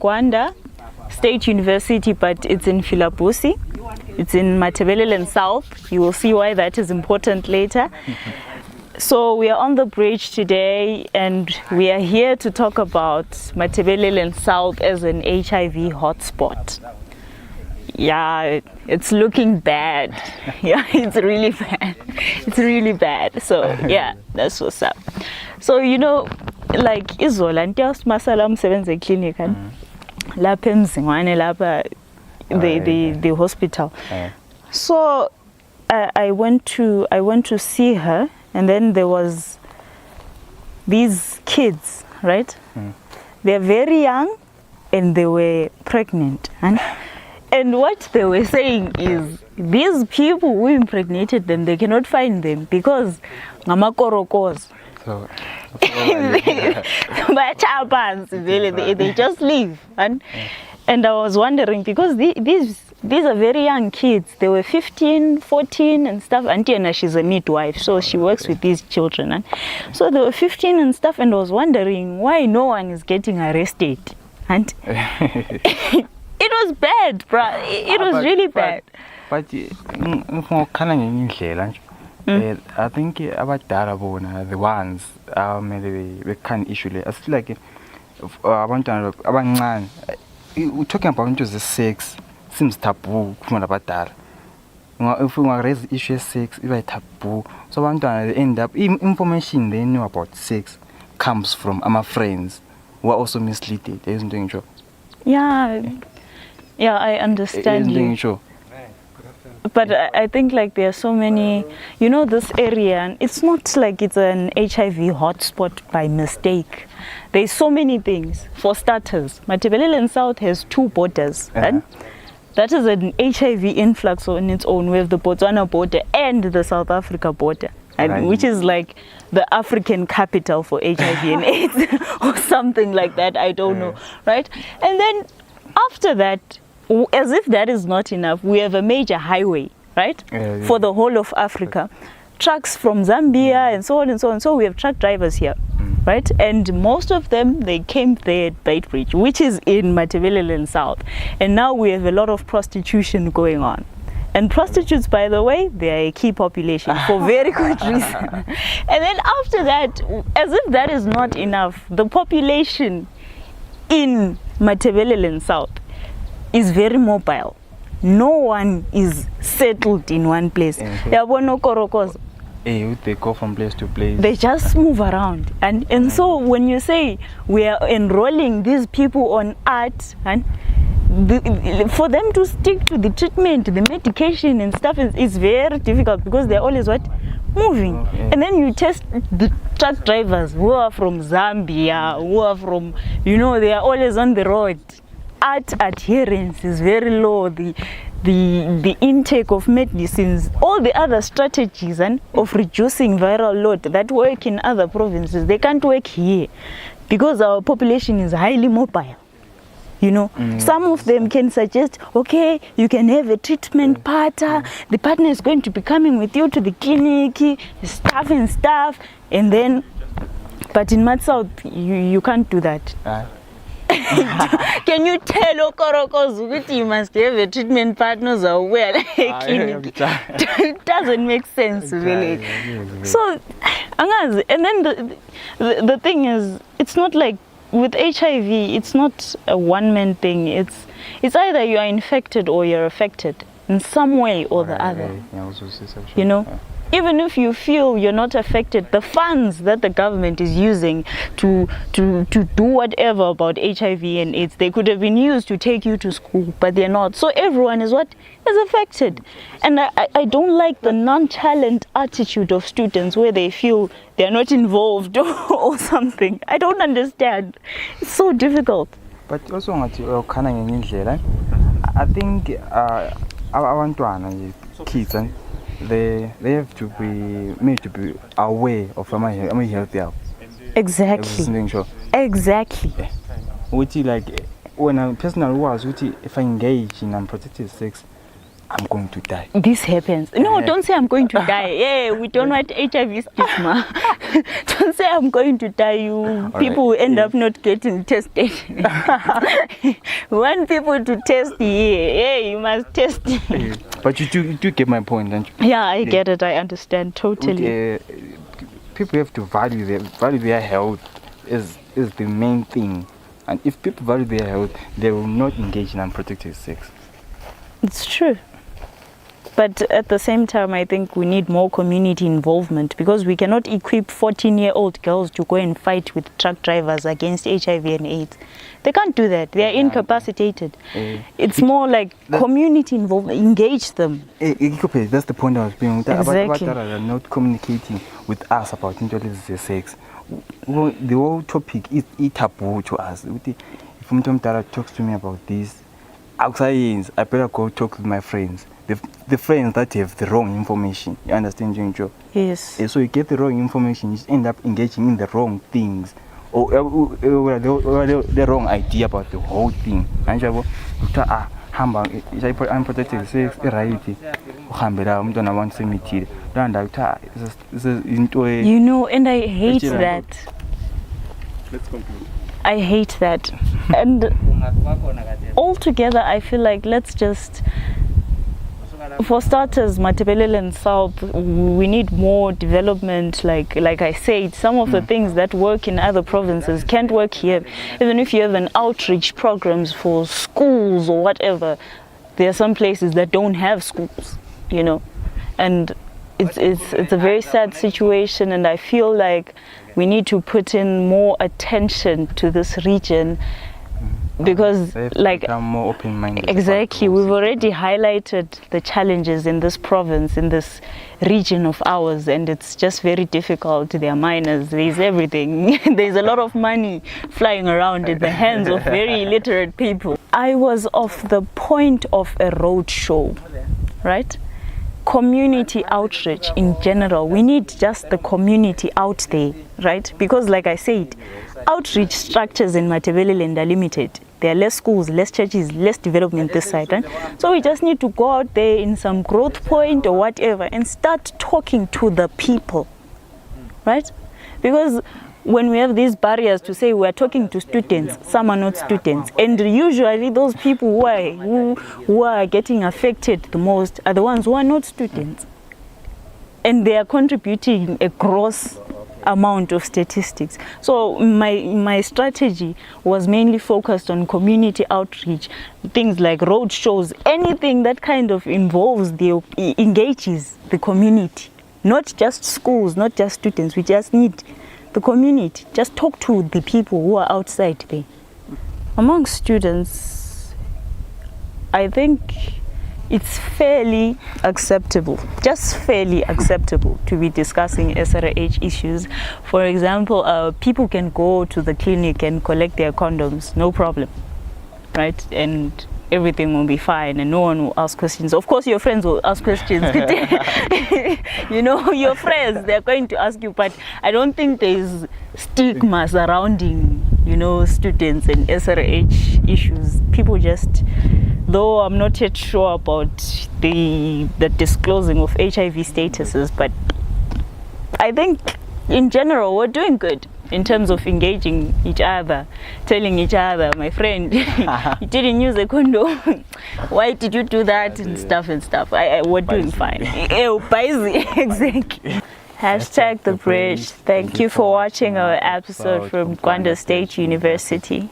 Gwanda State University, but it's in Filabusi. It's in Matabeleland South. You will see why that is important later. So we are on the bridge today, and we are here to talk about Matabeleland South as an HIV hotspot. Yeah, it's looking bad. Yeah, it's really bad. It's really bad. So yeah, that's what's up. So you know, like Izola ntiyazi masala umsebenze clinic lapha emzingwane lapha the hospital. So I went to see her, and then there was these kids, right? They're very young and they were pregnant. And what they were saying is these people who impregnated them, they cannot find them because ngamakorokos. So they just leave. And I was wondering, because these are very young kids. They were 15, 14 and stuff. Auntie Anna, she's a midwife, so she works with these children. And so they were 15 and stuff, and I was wondering why no one is getting arrested. And it was bad, bro. It was really bad. But I think about that, the ones maybe we can issue. I feel like we're talking about the sex seems taboo. About that, if we want to raise issue 6, it's taboo. So they end up information they know about sex comes from our friends who are also misleaded. They isn't doing job. Yeah, I understand you. But I think like there are so many, you know, this area, and it's not like it's an HIV hotspot by mistake. There's so many things. For starters, Matabeleland South has 2 borders. And that is an HIV influx on its own. We have the Botswana border and the South Africa border, which is like the African capital for HIV and AIDS or something like that. I don't know, right? And then after that, as if that is not enough, we have a major highway, right? For the whole of Africa. Trucks from Zambia and so on and so on. So we have truck drivers here, right? And most of them, they came there at Beitbridge, which is in Matabeleland South. And now we have a lot of prostitution going on. And prostitutes, by the way, they are a key population for very good reason. And then after that, as if that is not enough, the population in Matabeleland South is very mobile. No one is settled in one place. They go from place to place. They just move around. And so when you say we are enrolling these people on art, and for them to stick to the treatment, the medication and stuff is very difficult, because they're always moving. And then you test the truck drivers who are from Zambia, who are from, you know, they are always on the road. Art adherence is very low. The intake of medicines, all the other strategies of reducing viral load that work in other provinces, they can't work here because our population is highly mobile. You know, some of them can suggest, okay, you can have a treatment partner. The partner is going to be coming with you to the clinic, stuff, and then, but in Mat South, you can't do that. Can you tell Okorokos that you must have a treatment partners or where? It doesn't make sense, really. So, and then the thing is, it's not like with HIV, it's not a one-man thing. It's either you are infected or you're affected in some way or the other. You know? Even if you feel you're not affected, the funds that the government is using to do whatever about HIV and AIDS, they could have been used to take you to school, but they're not. So everyone is affected. And I don't like the nonchalant attitude of students where they feel they're not involved or something. I don't understand. It's so difficult. But also, I think our kids, they have to be made to be aware of my health. Exactly. Exactly. Which like when a personal was if I engage in unprotected sex, I'm going to die. This happens. No, don't say I'm going to die. Yeah, we don't want HIV stigma. Don't say I'm going to die. People will end up not getting tested. We want people to test here. Yeah, you must test. But you do get my point, don't you? Yeah, I get it. I understand totally. People have to value their health is the main thing. And if people value their health, they will not engage in unprotected sex. It's true. But at the same time, I think we need more community involvement, because we cannot equip 14-year-old girls to go and fight with truck drivers against HIV and AIDS. They can't do that. They are incapacitated. It's more like community involvement. Engage them. That's the point I was being. Exactly. They are not communicating with us about sex. Well, the whole topic is taboo to us. If someone talks to me about this, outside, I better go talk with my friends. The friends that have the wrong information. You understand, Joe? Yes. So you get the wrong information, you end up engaging in the wrong things. Or the wrong idea about the whole thing. Unprotected sex, right? You know, and I hate that. Let's conclude. I hate that. And altogether, I feel like let's just, for starters, Matebelele and South, we need more development. Like I said, some of the things that work in other provinces can't work here. Even if you have an outreach programs for schools or whatever, there are some places that don't have schools, you know. And it's a very sad situation, and I feel like we need to put in more attention to this region, because like more open-minded. Exactly, we've already highlighted the challenges in this province, in this region of ours, and it's just very difficult. There are minors, there's everything. There's a lot of money flying around in the hands of very illiterate people. I was of the point of a road show, right? Community outreach in general. We need just the community out there, right? Because like I said, outreach structures in Matebelele are limited. There are less schools, less churches, less development this side, right? So we just need to go out there in some growth point or whatever and start talking to the people, right? Because when we have these barriers to say we're talking to students, some are not students, and usually those people who are getting affected the most are the ones who are not students, and they are contributing a gross amount of statistics. So my strategy was mainly focused on community outreach, things like road shows, anything that kind of engages the community, not just schools, not just students. We just need the community. Just talk to the people who are outside there. Among students, I think it's fairly acceptable, just fairly acceptable to be discussing SRH issues. For example, people can go to the clinic and collect their condoms, no problem, right? And everything will be fine and no one will ask questions. Of course, your friends will ask questions. You know, your friends, they're going to ask you, but I don't think there's stigma surrounding, you know, students and SRH issues. People just, though I'm not yet sure about the disclosing of HIV statuses, but I think in general we're doing good in terms of engaging each other, telling each other, my friend, you didn't use a condom, why did you do that, and stuff. We're doing fine. Exactly. Hashtag the bridge. Thank you for watching our episode from Gwanda State University.